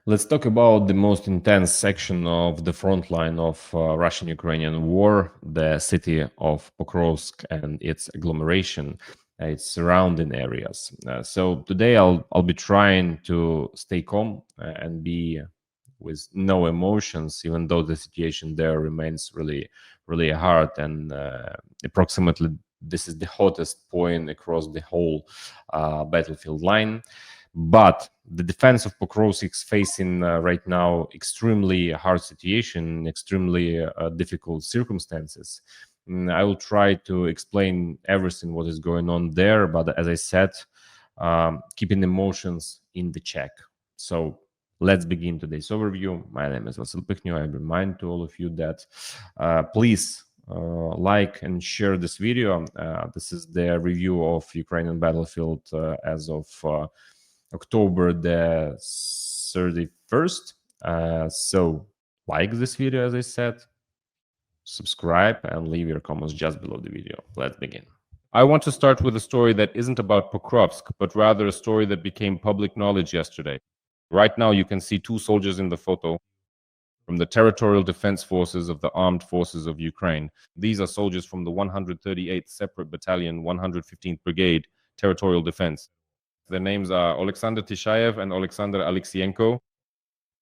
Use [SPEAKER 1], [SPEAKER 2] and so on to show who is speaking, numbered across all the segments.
[SPEAKER 1] Let's talk about the most intense section of the front line of Russian-Ukrainian war, the city of Pokrovsk and its agglomeration, its surrounding areas. So today I'll be trying to stay calm and be with no emotions, even though the situation there remains really hard, and approximately this is the hottest point across the whole battlefield line. But the defense of Pokrovsk is facing right now extremely hard situation, extremely difficult circumstances. I will try to explain everything what is going on there, but as I said, keeping emotions in the check. So let's begin today's overview. My name is Vasyl Pekhno. I remind to all of you that please like and share this video. This is the review of Ukrainian battlefield as of October the 31st. So like this video, as I said, subscribe and leave your comments just below the video. Let's begin.
[SPEAKER 2] I want to start with a story that isn't about Pokrovsk, but rather a story that became public knowledge yesterday. Right now, you can see two soldiers in the photo from the Territorial Defense Forces of the Armed Forces of Ukraine. These are soldiers from the 138th Separate Battalion, 115th Brigade, Territorial Defense. Their names are Alexander Tishayev and Alexander Alexienko.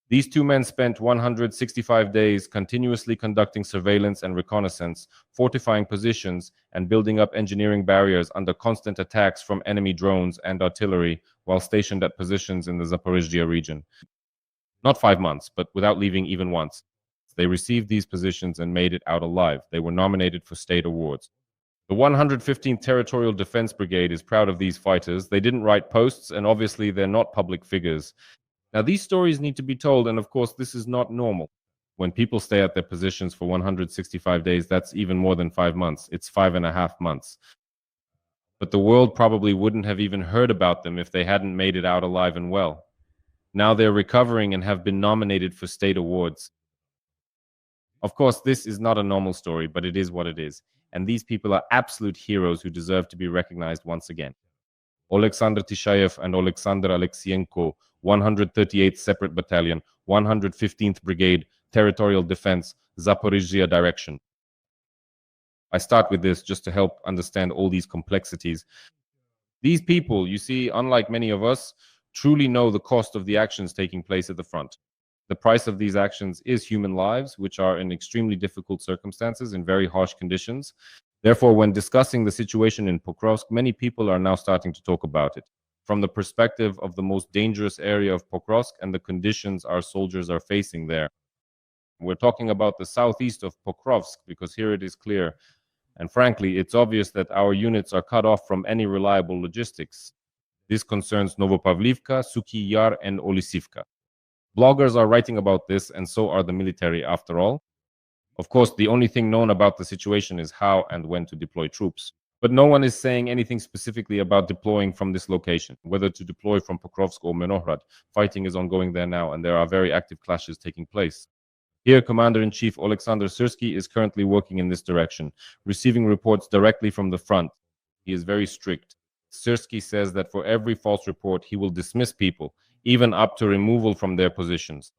[SPEAKER 2] These two men spent 165 days continuously conducting surveillance and reconnaissance, fortifying positions, and building up engineering barriers under constant attacks from enemy drones and artillery while stationed at positions in the Zaporizhzhia region. Not 5 months, but without leaving even once. They received these positions and made it out alive. They were nominated for state awards. The 115th Territorial Defense Brigade is proud of these fighters. They didn't write posts, and obviously they're not public figures. Now, these stories need to be told, and of course, this is not normal. When people stay at their positions for 165 days, that's even more than 5 months. It's 5.5 months. But the world probably wouldn't have even heard about them if they hadn't made it out alive and well. Now they're recovering and have been nominated for state awards. Of course, this is not a normal story, but it is what it is. And these people are absolute heroes who deserve to be recognized once again. Alexander Tishayev and Alexander Alexienko, 138th Separate Battalion, 115th Brigade, Territorial Defense, Zaporizhzhia direction. I start with this just to help understand all these complexities. These people, you see, unlike many of us, truly know the cost of the actions taking place at the front. The price of these actions is human lives, which are in extremely difficult circumstances, in very harsh conditions. Therefore, when discussing the situation in Pokrovsk, many people are now starting to talk about it from the perspective of the most dangerous area of Pokrovsk and the conditions our soldiers are facing there. We're talking about the southeast of Pokrovsk because here it is clear. And frankly, it's obvious that our units are cut off from any reliable logistics. This concerns Novopavlivka, Suky Yar, and Olisivka. Bloggers are writing about this, and so are the military after all. Of course, the only thing known about the situation is how and when to deploy troops. But no one is saying anything specifically about deploying from this location, whether to deploy from Pokrovsk or Minohrad. Fighting is ongoing there now, and there are very active clashes taking place. Here, Commander-in-Chief Alexander Syrsky is currently working in this direction, receiving reports directly from the front. He is very strict. Syrsky says that for every false report, he will dismiss people, even up to removal from their positions.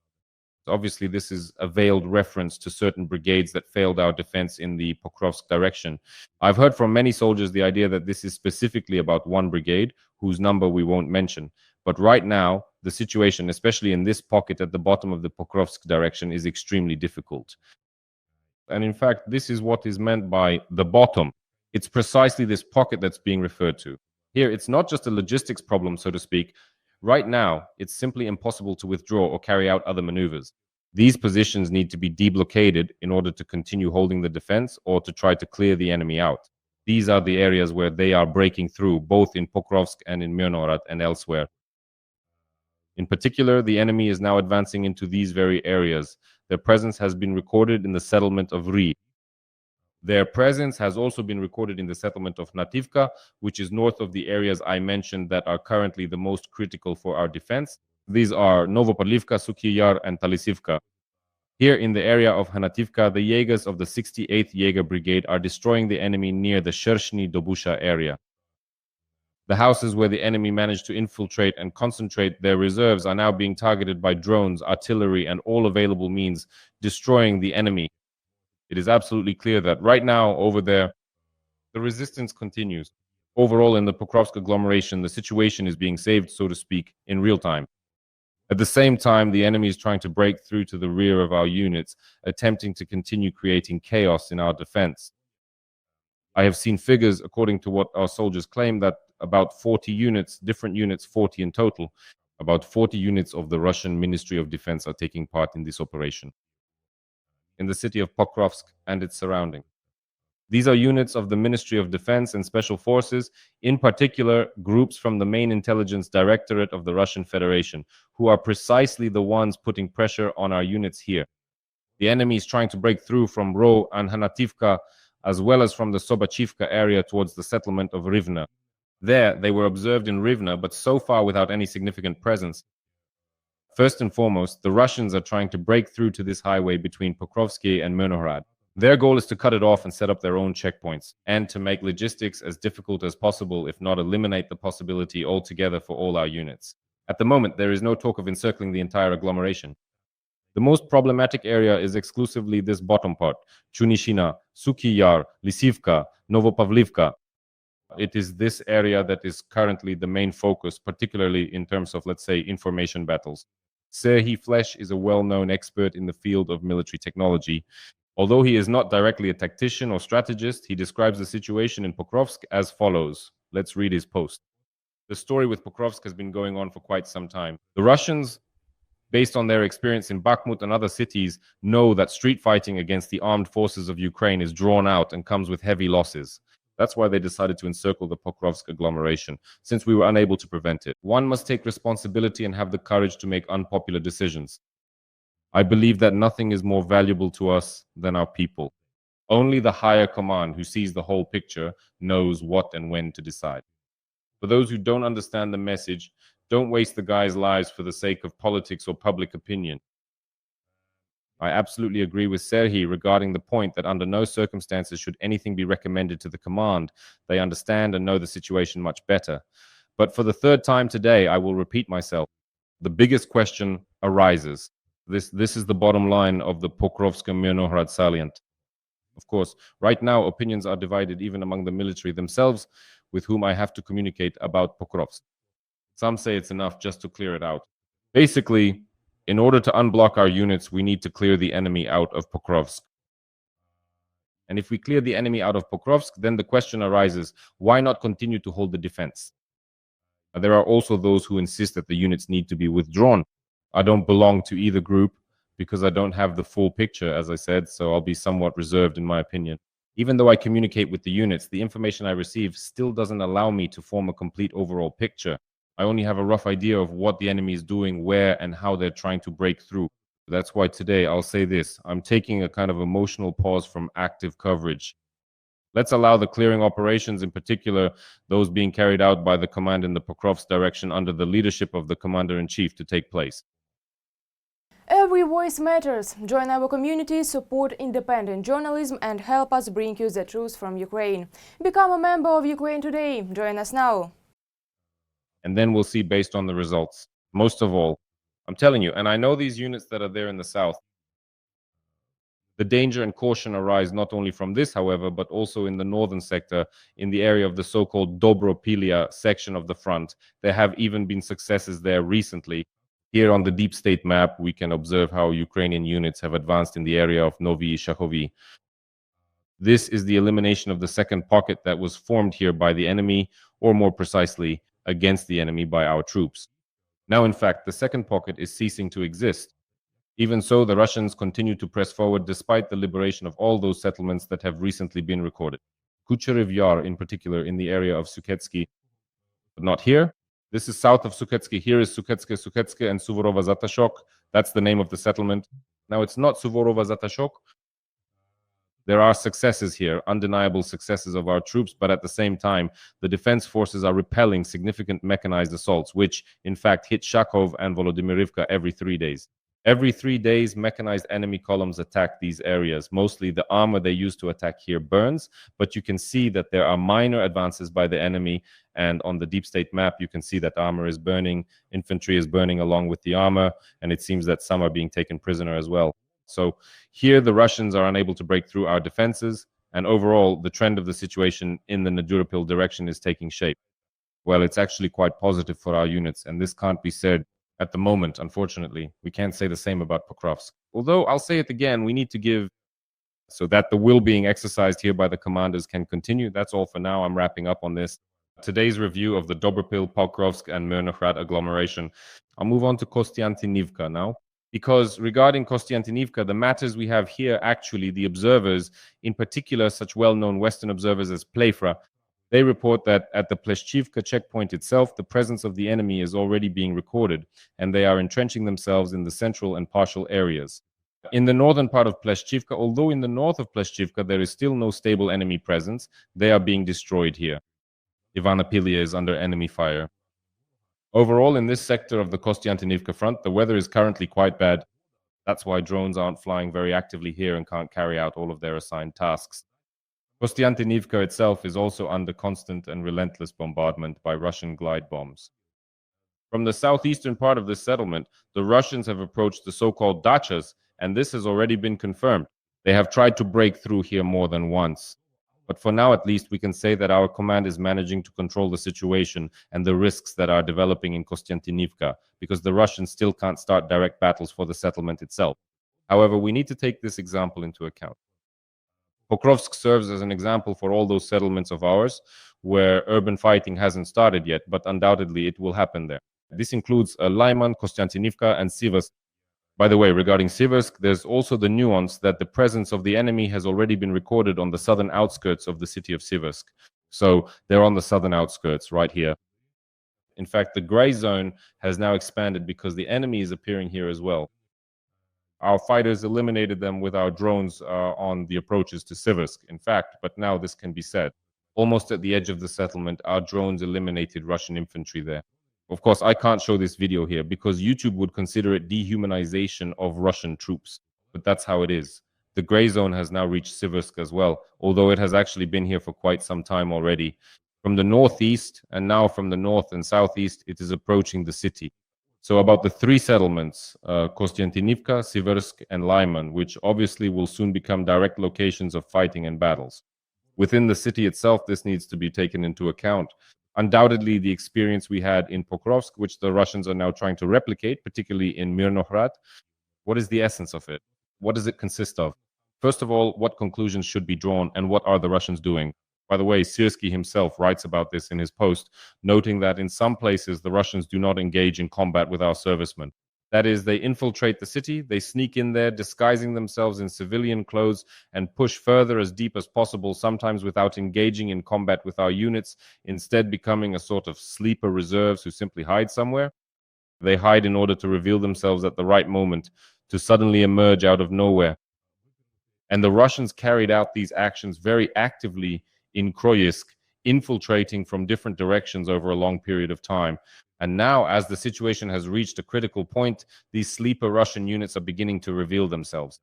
[SPEAKER 2] Obviously, this is a veiled reference to certain brigades that failed our defense in the Pokrovsk direction. I've heard from many soldiers the idea that this is specifically about one brigade, whose number we won't mention. But right now, the situation, especially in this pocket at the bottom of the Pokrovsk direction, is extremely difficult. And in fact, this is what is meant by the bottom. It's precisely this pocket that's being referred to. Here, it's not just a logistics problem, so to speak. Right now, it's simply impossible to withdraw or carry out other maneuvers. These positions need to be deblockaded in order to continue holding the defense or to try to clear the enemy out. These are the areas where they are breaking through, both in Pokrovsk and in Myrnorad and elsewhere. In particular, the enemy is now advancing into these very areas. Their presence has been recorded in the settlement of Ri. Their presence has also been recorded in the settlement of Nativka, which is north of the areas I mentioned that are currently the most critical for our defense. These are Novopavlivka, Suky Yar, and Talisivka. Here in the area of Hanativka, the Jaegers of the 68th Jaeger Brigade are destroying the enemy near the Shershny Dobusha area. The houses where the enemy managed to infiltrate and concentrate their reserves are now being targeted by drones, artillery, and all available means, destroying the enemy. It is absolutely clear that right now, over there, the resistance continues. Overall, in the Pokrovsk agglomeration, the situation is being saved, so to speak, in real time. At the same time, the enemy is trying to break through to the rear of our units, attempting to continue creating chaos in our defense. I have seen figures, according to what our soldiers claim, that about 40 units, different units, 40 in total, about 40 units of the Russian Ministry of Defense are taking part in this operation in the city of Pokrovsk and its surrounding. These are units of the Ministry of Defense and Special Forces, in particular, groups from the main intelligence directorate of the Russian Federation, who are precisely the ones putting pressure on our units here. The enemy is trying to break through from Ro and Hanativka, as well as from the Sobachivka area towards the settlement of Rivne. There, they were observed in Rivne, but so far without any significant presence. First and foremost, the Russians are trying to break through to this highway between Pokrovsky and Myrnohrad. Their goal is to cut it off and set up their own checkpoints, and to make logistics as difficult as possible, if not eliminate the possibility altogether for all our units. At the moment, there is no talk of encircling the entire agglomeration. The most problematic area is exclusively this bottom part, Chunishina, Suki Yar, Lisivka, Novopavlivka. It is this area that is currently the main focus, particularly in terms of, let's say, information battles. Serhiy Flesh is a well-known expert in the field of military technology. Although he is not directly a tactician or strategist, he describes the situation in Pokrovsk as follows. Let's read his post. The story with Pokrovsk has been going on for quite some time. The Russians, based on their experience in Bakhmut and other cities, know that street fighting against the armed forces of Ukraine is drawn out and comes with heavy losses. That's why they decided to encircle the Pokrovsk agglomeration, since we were unable to prevent it. One must take responsibility and have the courage to make unpopular decisions. I believe that nothing is more valuable to us than our people. Only the higher command, who sees the whole picture, knows what and when to decide. For those who don't understand the message, don't waste the guys' lives for the sake of politics or public opinion. I absolutely agree with Serhiy regarding the point that under no circumstances should anything be recommended to the command. They understand and know the situation much better. But for the third time today, I will repeat myself. The biggest question arises. This is the bottom line of the Pokrovsk-Myrnohrad salient. Of course, right now opinions are divided even among the military themselves, with whom I have to communicate about Pokrovsk. Some say it's enough just to clear it out. Basically, in order to unblock our units, we need to clear the enemy out of Pokrovsk. And if we clear the enemy out of Pokrovsk, then the question arises, why not continue to hold the defense? There are also those who insist that the units need to be withdrawn. I don't belong to either group because I don't have the full picture, as I said, so I'll be somewhat reserved in my opinion. Even though I communicate with the units, the information I receive still doesn't allow me to form a complete overall picture. I only have a rough idea of what the enemy is doing, where, and how they're trying to break through. That's why today I'll say this. I'm taking a kind of emotional pause from active coverage. Let's allow the clearing operations, in particular those being carried out by the command in the Pokrovsk direction under the leadership of the commander-in-chief, to take place.
[SPEAKER 3] Every voice matters. Join our community, support independent journalism and help us bring you the truth from Ukraine. Become a member of Ukraine Today. Join us now.
[SPEAKER 2] And then we'll see based on the results. Most of all, I'm telling you, and I know these units that are there in the south, the danger and caution arise not only from this, however, but also in the northern sector, in the area of the so-called Dobropillia section of the front. There have even been successes there recently. Here on the deep state map, we can observe how Ukrainian units have advanced in the area of Novyi Shakhovy. This is the elimination of the second pocket that was formed here by the enemy, or more precisely, against the enemy by our troops. Now, in fact, the second pocket is ceasing to exist. Even so, the Russians continue to press forward despite the liberation of all those settlements that have recently been recorded. Kucherev Yar, in particular, in the area of Suketsky, but not here. This is south of Suketsky. Here is Suketske and Suvorova Zatashok. That's the name of the settlement. Now, it's not Suvorova Zatashok. There are successes here, undeniable successes of our troops, but at the same time, the defense forces are repelling significant mechanized assaults, which, in fact, hit Shakov and Volodymyrivka every 3 days. Every 3 days, mechanized enemy columns attack these areas. Mostly the armor they use to attack here burns, but you can see that there are minor advances by the enemy, and on the deep state map you can see that armor is burning, infantry is burning along with the armor, and it seems that some are being taken prisoner as well. So here the Russians are unable to break through our defenses, and overall the trend of the situation in the Dobropillia direction is taking shape. Well, it's actually quite positive for our units, and this can't be said at the moment, unfortunately. We can't say the same about Pokrovsk. Although I'll say it again, we need to give so that the will being exercised here by the commanders can continue. That's all for now. I'm wrapping up on this. Today's review of the Dobropil, Pokrovsk, and Myrnohrad agglomeration. I'll move on to Kostiantynivka now, because regarding Kostiantynivka, the matters we have here, actually, the observers, in particular, such well-known Western observers as Plefra, they report that at the Pleshchivka checkpoint itself, the presence of the enemy is already being recorded, and they are entrenching themselves in the central and partial areas. In the northern part of Pleshchivka, although in the north of Pleshchivka there is still no stable enemy presence, they are being destroyed here. Ivanopilia is under enemy fire. Overall, in this sector of the Kostiantynivka front, the weather is currently quite bad. That's why drones aren't flying very actively here and can't carry out all of their assigned tasks. Kostiantynivka itself is also under constant and relentless bombardment by Russian glide bombs. From the southeastern part of this settlement, the Russians have approached the so-called dachas, and this has already been confirmed. They have tried to break through here more than once. But for now, at least, we can say that our command is managing to control the situation and the risks that are developing in Kostiantynivka, because the Russians still can't start direct battles for the settlement itself. However, we need to take this example into account. Pokrovsk serves as an example for all those settlements of ours where urban fighting hasn't started yet, but undoubtedly it will happen there. This includes Lyman, Kostiantynivka, and Siversk. By the way, regarding Siversk, there's also the nuance that the presence of the enemy has already been recorded on the southern outskirts of the city of Siversk. So they're on the southern outskirts right here. In fact, the gray zone has now expanded because the enemy is appearing here as well. Our fighters eliminated them with our drones on the approaches to Siversk, in fact, but now this can be said. Almost at the edge of the settlement, our drones eliminated Russian infantry there. Of course, I can't show this video here because YouTube would consider it dehumanization of Russian troops, but that's how it is. The gray zone has now reached Siversk as well, although it has actually been here for quite some time already. From the northeast, and now from the north and southeast, it is approaching the city. So about the three settlements, Kostiantynivka, Siversk, and Lyman, which obviously will soon become direct locations of fighting and battles. Within the city itself, this needs to be taken into account. Undoubtedly, the experience we had in Pokrovsk, which the Russians are now trying to replicate, particularly in Myrnohrad, what is the essence of it? What does it consist of? First of all, what conclusions should be drawn, and what are the Russians doing? By the way, Sirsky himself writes about this in his post, noting that in some places the Russians do not engage in combat with our servicemen. That is, they infiltrate the city, they sneak in there, disguising themselves in civilian clothes, and push further as deep as possible, sometimes without engaging in combat with our units, instead becoming a sort of sleeper reserves who simply hide somewhere. They hide in order to reveal themselves at the right moment, to suddenly emerge out of nowhere. And the Russians carried out these actions very actively in Kroysk, infiltrating from different directions over a long period of time. And now, as the situation has reached a critical point, these sleeper Russian units are beginning to reveal themselves.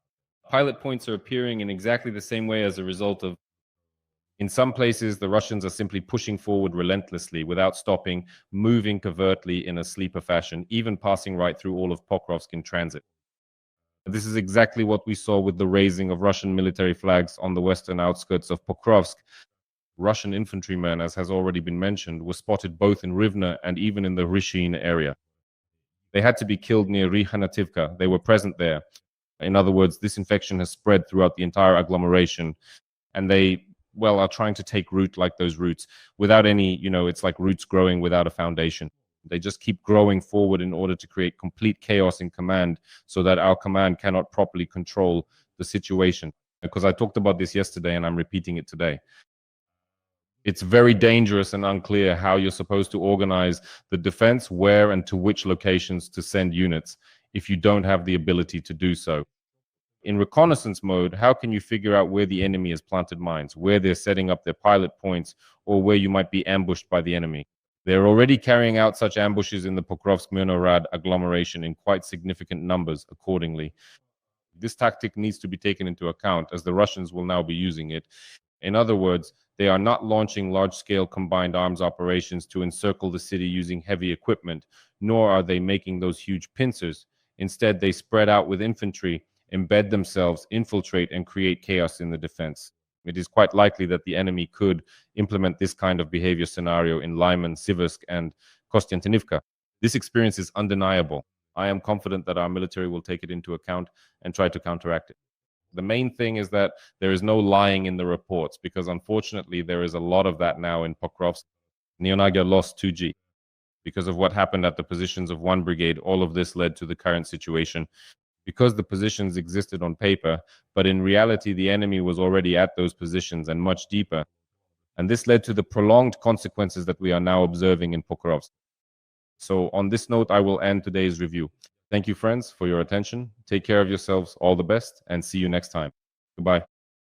[SPEAKER 2] Pilot points are appearing in exactly the same way as a result of, in some places, the Russians are simply pushing forward relentlessly without stopping, moving covertly in a sleeper fashion, even passing right through all of Pokrovsk in transit. This is exactly what we saw with the raising of Russian military flags on the western outskirts of Pokrovsk. Russian infantrymen, as has already been mentioned, were spotted both in Rivne and even in the Ryshin area. They had to be killed near Rihanativka. They were present there. In other words, this infection has spread throughout the entire agglomeration, and they, well, are trying to take root like those roots without any, it's like roots growing without a foundation. They just keep growing forward in order to create complete chaos in command so that our command cannot properly control the situation. Because I talked about this yesterday and I'm repeating it today. It's very dangerous and unclear how you're supposed to organize the defense, where and to which locations to send units if you don't have the ability to do so. In reconnaissance mode, how can you figure out where the enemy has planted mines, where they're setting up their pilot points, or where you might be ambushed by the enemy? They are already carrying out such ambushes in the Pokrovsk-Mirnorad agglomeration in quite significant numbers accordingly. This tactic needs to be taken into account as the Russians will now be using it. In other words, they are not launching large-scale combined arms operations to encircle the city using heavy equipment, nor are they making those huge pincers. Instead, they spread out with infantry, embed themselves, infiltrate, and create chaos in the defense. It is quite likely that the enemy could implement this kind of behavior scenario in Lyman, Siversk, and Kostiantynivka. This experience is undeniable. I am confident that our military will take it into account and try to counteract it. The main thing is that there is no lying in the reports, because unfortunately there is a lot of that now in Pokrovsk. Neonaga lost 2G. Because of what happened at the positions of one brigade, all of this led to the current situation. Because the positions existed on paper, but in reality the enemy was already at those positions and much deeper. And this led to the prolonged consequences that we are now observing in Pokrovsk. So on this note, I will end today's review. Thank you, friends, for your attention. Take care of yourselves. All the best, and see you next time. Goodbye.